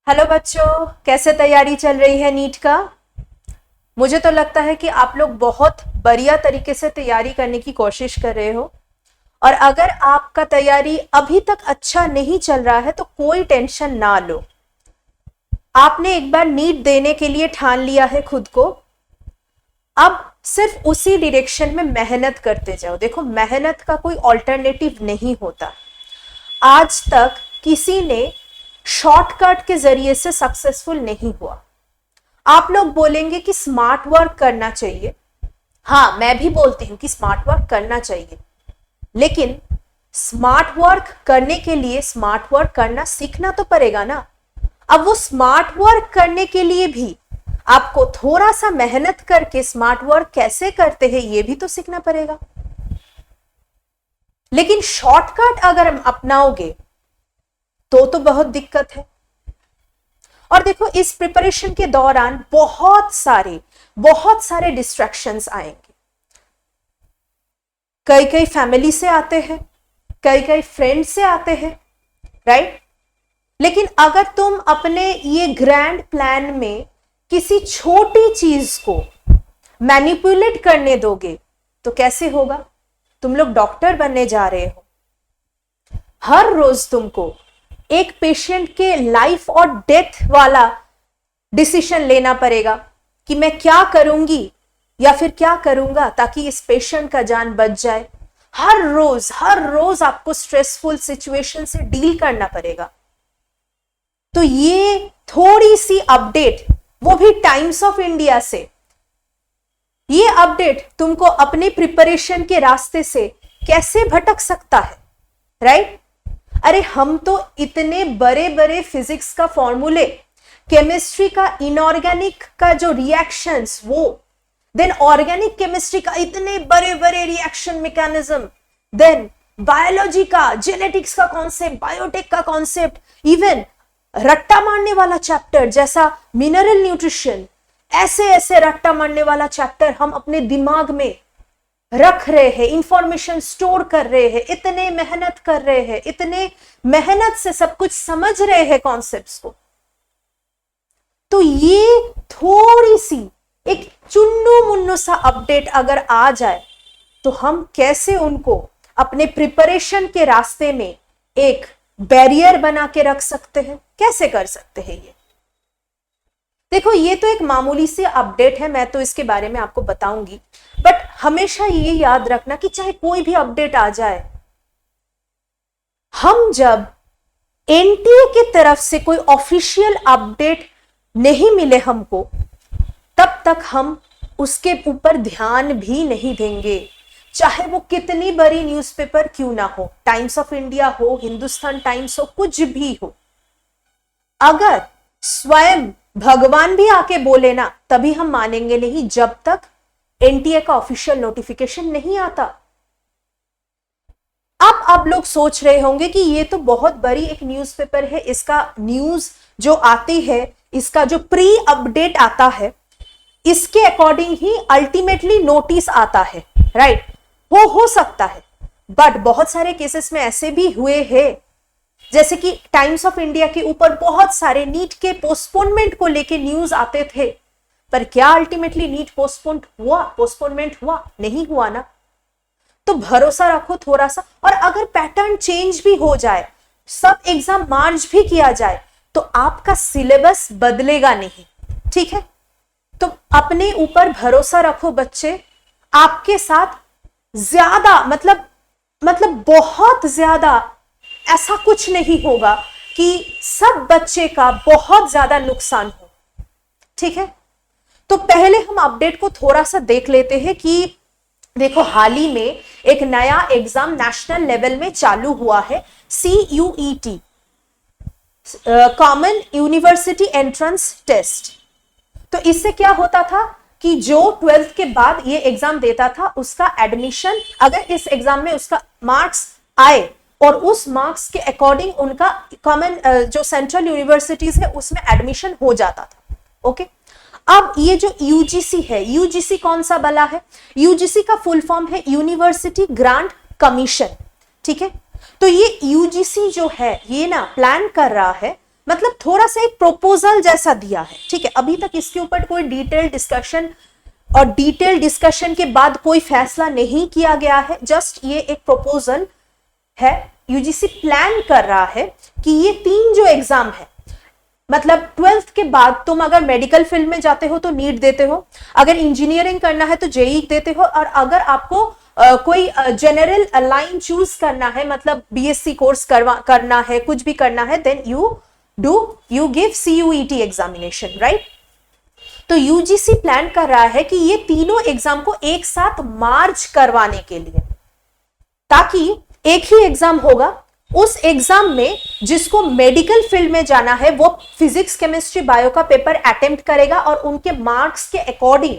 Hello बच्चों, कैसे तैयारी चल रही है नीट का। मुझे तो लगता है कि आप लोग बहुत बढ़िया तरीके से तैयारी करने की कोशिश कर रहे हो। और अगर आपका तैयारी अभी तक अच्छा नहीं चल रहा है तो कोई टेंशन ना लो। आपने एक बार नीट देने के लिए ठान लिया है खुद को, अब सिर्फ उसी डायरेक्शन में मेहनत करते जाओ। देखो, मेहनत का कोई ऑल्टरनेटिव नहीं होता। आज तक किसी ने शॉर्टकट के जरिए से सक्सेसफुल नहीं हुआ। आप लोग बोलेंगे कि स्मार्ट वर्क करना चाहिए। हाँ, मैं भी बोलती हूं कि स्मार्ट वर्क करना चाहिए, लेकिन स्मार्ट वर्क करने के लिए स्मार्ट वर्क करना सीखना तो पड़ेगा ना। अब वो स्मार्ट वर्क करने के लिए भी आपको थोड़ा सा मेहनत करके स्मार्ट वर्क कैसे करते हैं ये भी तो सीखना पड़ेगा। लेकिन शॉर्टकट अगर हम अपनाओगे तो बहुत दिक्कत है। और देखो, इस प्रिपरेशन के दौरान बहुत सारे डिस्ट्रैक्शंस आएंगे। कई फैमिली से आते हैं, कई फ्रेंड से आते हैं, राइट। लेकिन अगर तुम अपने ये ग्रैंड प्लान में किसी छोटी चीज को मैनिपुलेट करने दोगे तो कैसे होगा। तुम लोग डॉक्टर बनने जा रहे हो, हर रोज तुमको एक पेशेंट के लाइफ और डेथ वाला डिसीजन लेना पड़ेगा कि मैं क्या करूंगी या फिर क्या करूंगा ताकि इस पेशेंट का जान बच जाए। हर रोज आपको स्ट्रेसफुल सिचुएशन से डील करना पड़ेगा। तो ये थोड़ी सी अपडेट, वो भी टाइम्स ऑफ इंडिया से, ये अपडेट तुमको अपने प्रिपरेशन के रास्ते से कैसे भटक सकता है, राइट। अरे हम तो इतने बड़े बड़े फिजिक्स का फॉर्मूले, केमिस्ट्री का इनऑर्गेनिक का जो रिएक्शंस, वो देन ऑर्गेनिक केमिस्ट्री का इतने बड़े बड़े रिएक्शन मैकेनिज्म, देन बायोलॉजी का, जेनेटिक्स का कॉन्सेप्ट, बायोटेक का कॉन्सेप्ट, इवन रट्टा मारने वाला चैप्टर जैसा मिनरल न्यूट्रिशन, ऐसे रट्टा मारने वाला चैप्टर हम अपने दिमाग में रख रहे हैं, इंफॉर्मेशन स्टोर कर रहे हैं, इतने मेहनत कर रहे हैं, इतने मेहनत से सब कुछ समझ रहे हैं कॉन्सेप्ट्स को। तो ये थोड़ी सी एक चुन्नू मुन्नू सा अपडेट अगर आ जाए तो हम कैसे उनको अपने प्रिपरेशन के रास्ते में एक बैरियर बना के रख सकते हैं, कैसे कर सकते हैं ये। देखो, ये तो एक मामूली सी अपडेट है, मैं तो इसके बारे में आपको बताऊंगी, बट हमेशा ये याद रखना कि चाहे कोई भी अपडेट आ जाए, हम जब एनटीए की तरफ से कोई ऑफिशियल अपडेट नहीं मिले हमको, तब तक हम उसके ऊपर ध्यान भी नहीं देंगे, चाहे वो कितनी बड़ी न्यूज़पेपर क्यों ना हो, टाइम्स ऑफ इंडिया हो, हिंदुस्तान टाइम्स हो, कुछ भी हो। अगर स्वयं भगवान भी आके बोले ना, तभी हम मानेंगे नहीं, जब तक एनटीए का ऑफिशियल नोटिफिकेशन नहीं आता। अब आप लोग सोच रहे होंगे कि ये तो बहुत बड़ी एक न्यूज़पेपर है, इसका न्यूज जो आती है, इसका जो प्री अपडेट आता है, इसके अकॉर्डिंग ही अल्टीमेटली नोटिस आता है, राइट। वो हो सकता है, बट बहुत सारे केसेस में ऐसे भी हुए हैं, जैसे कि टाइम्स ऑफ इंडिया के ऊपर बहुत सारे नीट के पोस्टपोनमेंट को लेके न्यूज आते थे, पर क्या अल्टीमेटली नीट पोस्टपोनमेंट हुआ? नहीं हुआ ना। तो भरोसा रखो थोड़ा सा, और अगर पैटर्न चेंज भी हो जाए, सब एग्जाम मार्च भी किया जाए, तो आपका सिलेबस बदलेगा नहीं, ठीक है। तो अपने ऊपर भरोसा रखो बच्चे, आपके साथ ज्यादा मतलब बहुत ज्यादा ऐसा कुछ नहीं होगा कि सब बच्चे का बहुत ज्यादा नुकसान हो, ठीक है। तो पहले हम अपडेट को थोड़ा सा देख लेते हैं कि देखो, हाल ही में एक नया एग्जाम नेशनल लेवल में चालू हुआ है, CUET, common university entrance test. तो इससे क्या होता था कि जो 12th के बाद ये एग्जाम देता था, उसका एडमिशन, अगर इस एग्जाम में उसका मार्क्स आए और उस मार्क्स के अकॉर्डिंग उनका कॉमन जो सेंट्रल यूनिवर्सिटीज है उसमें एडमिशन हो जाता था, ओके। अब ये जो यूजीसी है, यूजीसी कौन सा बला है? यूजीसी का फुल फॉर्म है यूनिवर्सिटी ग्रांट कमीशन, ठीक है। तो ये यूजीसी जो है, ये ना प्लान कर रहा है मतलब थोड़ा सा एक प्रपोजल जैसा दिया है, ठीक है। अभी तक इसके ऊपर कोई डिटेल डिस्कशन और डिटेल डिस्कशन के बाद कोई फैसला नहीं किया गया है, जस्ट ये एक प्रपोजल है। यूजीसी प्लान कर रहा है कि ये 3 जो एग्जाम है, मतलब 12th के बाद तुम अगर मेडिकल फील्ड में जाते हो तो नीट देते हो, अगर इंजीनियरिंग करना है तो जेई देते हो, और अगर आपको कोई जनरल लाइन चूज करना है, मतलब बीएससी कोर्स करना है, कुछ भी करना है, then you give CUET examination, right. तो यूजीसी प्लान कर रहा है कि ये तीनों एग्जाम को एक साथ मार्च करवाने के लिए, ताकि एक ही एग्जाम होगा, उस एग्जाम में जिसको मेडिकल फील्ड में जाना है वो फिजिक्स केमिस्ट्री बायो का पेपर अटेम्प्ट करेगा और उनके मार्क्स के अकॉर्डिंग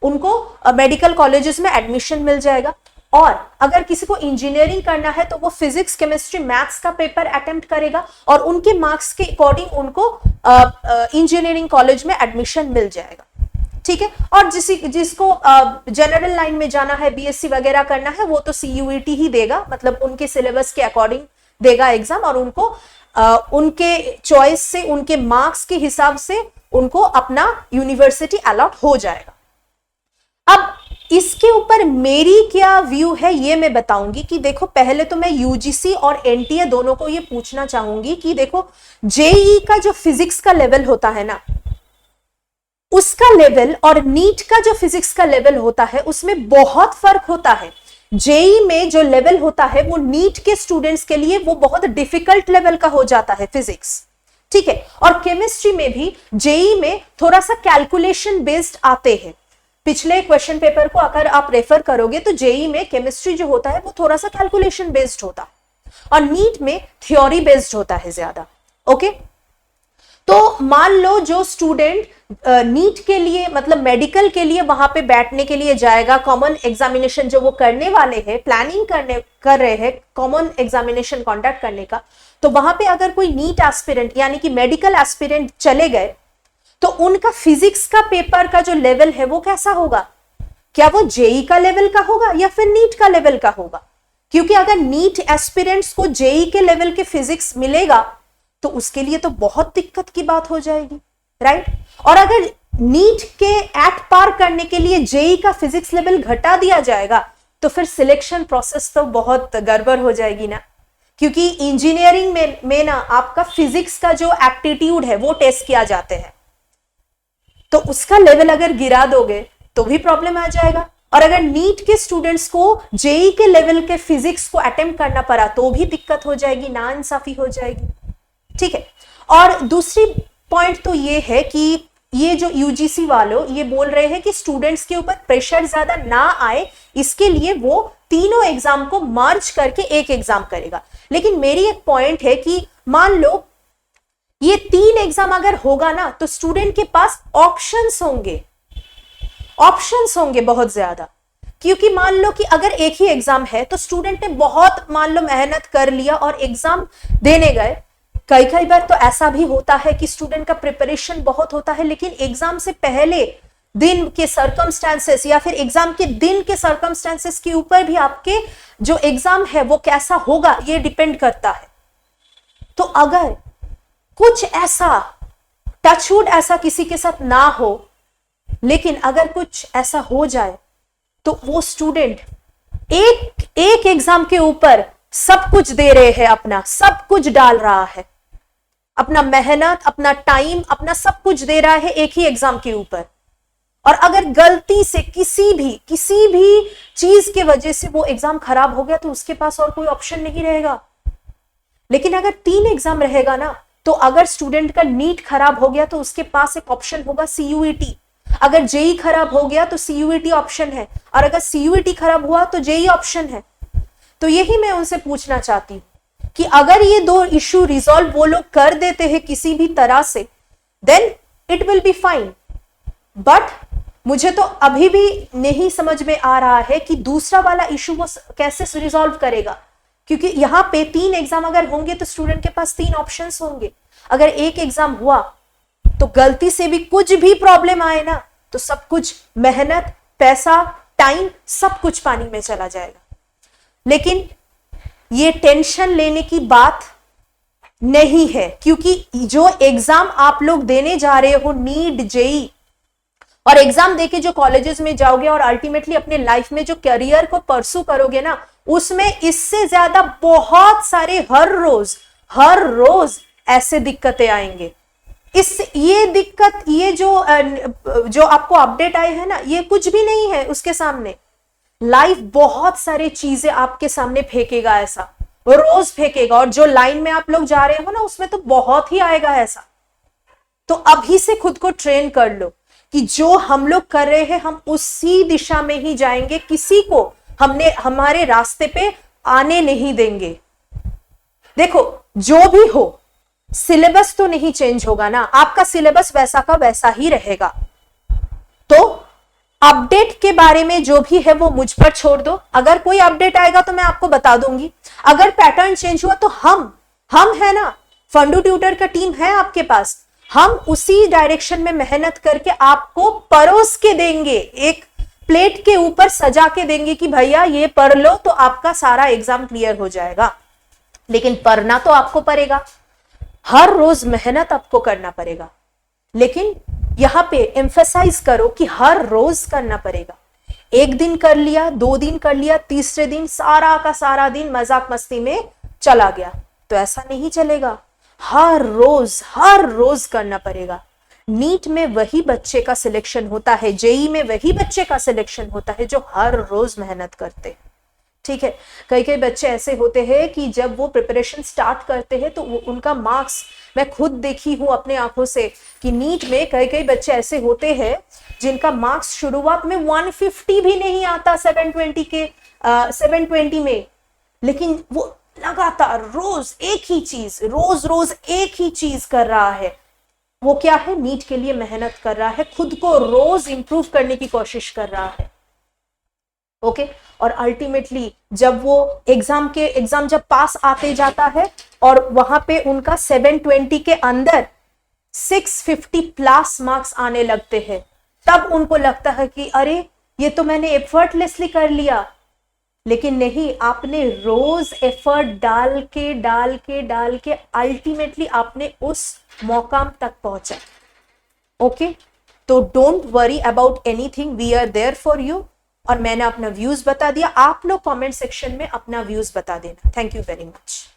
उनको मेडिकल कॉलेजेस में एडमिशन मिल जाएगा। और अगर किसी को इंजीनियरिंग करना है तो वो फिजिक्स केमिस्ट्री मैथ्स का पेपर अटेम्प्ट करेगा और उनके मार्क्स के अकॉर्डिंग उनको इंजीनियरिंग कॉलेज में एडमिशन मिल जाएगा, ठीक है। और जिसको जनरल लाइन में जाना है, बीएससी वगैरह करना है, वो तो सीयूईटी ही देगा, मतलब उनके सिलेबस के अकॉर्डिंग देगा एग्जाम, और उनको उनके चॉइस से, उनके मार्क्स के हिसाब से उनको अपना यूनिवर्सिटी अलॉट हो जाएगा। अब इसके ऊपर मेरी क्या व्यू है ये मैं बताऊंगी कि देखो, पहले तो मैं यूजीसी और एनटीए दोनों को ये पूछना चाहूंगी कि देखो, जेईई का जो फिजिक्स का लेवल होता है ना, उसका लेवल और नीट का जो फिजिक्स का लेवल होता है उसमें बहुत फर्क होता है। जेई में जो लेवल होता है वो नीट के स्टूडेंट्स के लिए वो बहुत डिफिकल्ट लेवल का हो जाता है फिजिक्स, ठीक है। और केमिस्ट्री में भी जेई में थोड़ा सा कैलकुलेशन बेस्ड आते हैं। पिछले क्वेश्चन पेपर को अगर आप रेफर करोगे तो जेई में केमिस्ट्री जो होता है वो थोड़ा सा कैलकुलेशन बेस्ड होता है और नीट में थ्योरी बेस्ड होता है ज्यादा, ओके। तो मान लो जो स्टूडेंट नीट के लिए, मतलब मेडिकल के लिए वहां पे बैठने के लिए जाएगा, कॉमन एग्जामिनेशन जो वो करने वाले हैं, प्लानिंग कर रहे हैं कॉमन एग्जामिनेशन कंडक्ट करने का, तो वहां पे अगर कोई नीट एस्पिरेंट यानी कि मेडिकल एस्पिरेंट चले गए तो उनका फिजिक्स का पेपर का जो लेवल है वो कैसा होगा? क्या वो जेई का लेवल का होगा या फिर नीट का लेवल का होगा? क्योंकि अगर नीट एस्पिरेंट्स को जेई के लेवल के फिजिक्स मिलेगा तो उसके लिए तो बहुत दिक्कत की बात हो जाएगी, राइट। और अगर नीट के एट पार करने के लिए जेई का फिजिक्स लेवल घटा दिया जाएगा तो फिर सिलेक्शन प्रोसेस तो बहुत गड़बड़ हो जाएगी ना, क्योंकि इंजीनियरिंग में ना आपका फिजिक्स का जो एप्टीट्यूड है वो टेस्ट किया जाते हैं, तो उसका लेवल अगर गिरा दोगे तो भी प्रॉब्लम आ जाएगा। और अगर नीट के स्टूडेंट्स को जेई के लेवल के फिजिक्स को अटेम्प्ट करना पड़ा तो भी दिक्कत हो जाएगी, नाइंसाफी हो जाएगी, ठीक है। और दूसरी पॉइंट तो ये है कि ये जो यूजीसी वालों ये बोल रहे हैं कि स्टूडेंट्स के ऊपर प्रेशर ज्यादा ना आए, इसके लिए वो तीनों एग्जाम को मर्ज करके एक एग्जाम करेगा। लेकिन मेरी एक पॉइंट है कि मान लो ये 3 एग्जाम अगर होगा ना तो स्टूडेंट के पास ऑप्शंस होंगे बहुत ज्यादा। क्योंकि मान लो कि अगर एक ही एग्जाम है तो स्टूडेंट ने बहुत मान लो मेहनत कर लिया और एग्जाम देने गए। कई बार तो ऐसा भी होता है कि स्टूडेंट का प्रिपरेशन बहुत होता है लेकिन एग्जाम से पहले दिन के सर्कमस्टेंसेस या फिर एग्जाम के दिन के सर्कमस्टेंसेस के ऊपर भी आपके जो एग्जाम है वो कैसा होगा ये डिपेंड करता है। तो अगर कुछ ऐसा टचवुड ऐसा किसी के साथ ना हो, लेकिन अगर कुछ ऐसा हो जाए तो वो स्टूडेंट एक एग्जाम के ऊपर सब कुछ दे रहे हैं, अपना सब कुछ डाल रहा है, अपना मेहनत, अपना टाइम, अपना सब कुछ दे रहा है एक ही एग्जाम के ऊपर, और अगर गलती से किसी भी चीज के वजह से वो एग्जाम खराब हो गया तो उसके पास और कोई ऑप्शन नहीं रहेगा। लेकिन अगर 3 एग्जाम रहेगा ना तो अगर स्टूडेंट का नीट खराब हो गया तो उसके पास एक ऑप्शन होगा सीयूईटी, अगर जेई खराब हो गया तो सीयूईटी ऑप्शन है, और अगर सीयूईटी खराब हुआ तो जेई ऑप्शन है। तो यही मैं उनसे पूछना चाहती हूँ कि अगर ये 2 इश्यू रिजॉल्व वो लोग कर देते हैं किसी भी तरह से then it will be fine. But मुझे तो अभी भी नहीं समझ में आ रहा है कि दूसरा वाला इश्यू वो कैसे रिजॉल्व करेगा, क्योंकि यहाँ पे 3 एग्जाम अगर होंगे तो स्टूडेंट के पास 3 ऑप्शंस होंगे। अगर एक एग्जाम हुआ तो गलती से भी कुछ भी प्रॉब्लम आए ना तो सब कुछ मेहनत, पैसा, टाइम सब कुछ पानी में चला जाएगा। लेकिन ये टेंशन लेने की बात नहीं है, क्योंकि जो एग्जाम आप लोग देने जा रहे हो, नीट, जेई, और एग्जाम देके जो कॉलेजेस में जाओगे और अल्टीमेटली अपने लाइफ में जो करियर को परसू करोगे ना, उसमें इससे ज्यादा बहुत सारे हर रोज ऐसे दिक्कतें आएंगे। ये दिक्कत, ये जो आपको अपडेट आए है ना, ये कुछ भी नहीं है उसके सामने। लाइफ बहुत सारे चीजें आपके सामने फेंकेगा, ऐसा रोज फेंकेगा, और जो लाइन में आप लोग जा रहे हो ना, उसमें तो बहुत ही आएगा ऐसा। तो अभी से खुद को ट्रेन कर लो कि जो हम लोग कर रहे हैं हम उसी दिशा में ही जाएंगे, किसी को हमने हमारे रास्ते पे आने नहीं देंगे। देखो जो भी हो, सिलेबस तो नहीं चेंज होगा ना, आपका सिलेबस वैसा का वैसा ही रहेगा। तो अपडेट के बारे में जो भी है वो मुझ पर छोड़ दो, अगर कोई अपडेट आएगा तो मैं आपको बता दूंगी। अगर पैटर्न चेंज हुआ तो हम है ना, फंडू ट्यूटर का टीम है आपके पास, हम उसी डायरेक्शन में मेहनत करके आपको परोस के देंगे, एक प्लेट के ऊपर सजा के देंगे कि भैया ये पढ़ लो तो आपका सारा एग्जाम क्लियर हो जाएगा। लेकिन पढ़ना तो आपको पड़ेगा, हर रोज मेहनत आपको करना पड़ेगा। लेकिन यहां पे एम्फेसाइज करो कि हर रोज करना पड़ेगा। एक दिन कर लिया, 2 दिन कर लिया, तीसरे दिन सारा का सारा दिन मजाक मस्ती में चला गया, तो ऐसा नहीं चलेगा। हर रोज करना पड़ेगा। नीट में वही बच्चे का सिलेक्शन होता है, जेई में वही बच्चे का सिलेक्शन होता है जो हर रोज मेहनत करते हैं। ठीक है, कई बच्चे ऐसे होते हैं कि जब वो प्रिपरेशन स्टार्ट करते हैं तो उनका मार्क्स, मैं खुद देखी हूं अपने आंखों से कि नीट में कई बच्चे ऐसे होते हैं जिनका मार्क्स शुरुआत में 150 भी नहीं आता 720 में, लेकिन वो लगातार रोज एक ही चीज कर रहा है। वो क्या है? नीट के लिए मेहनत कर रहा है, खुद को रोज इंप्रूव करने की कोशिश कर रहा है। ओके, और अल्टीमेटली जब वो एग्जाम जब पास आते जाता है और वहां पे उनका 720 के अंदर 650 प्लस मार्क्स आने लगते हैं, तब उनको लगता है कि अरे ये तो मैंने एफर्टलेसली कर लिया। लेकिन नहीं, आपने रोज एफर्ट डाल के अल्टीमेटली आपने उस मौकाम तक पहुंचा। ओके, तो don't worry about anything, we are there for you. और मैंने अपना व्यूज बता दिया, आप लोग कमेंट सेक्शन में अपना व्यूज बता देना। Thank you very much.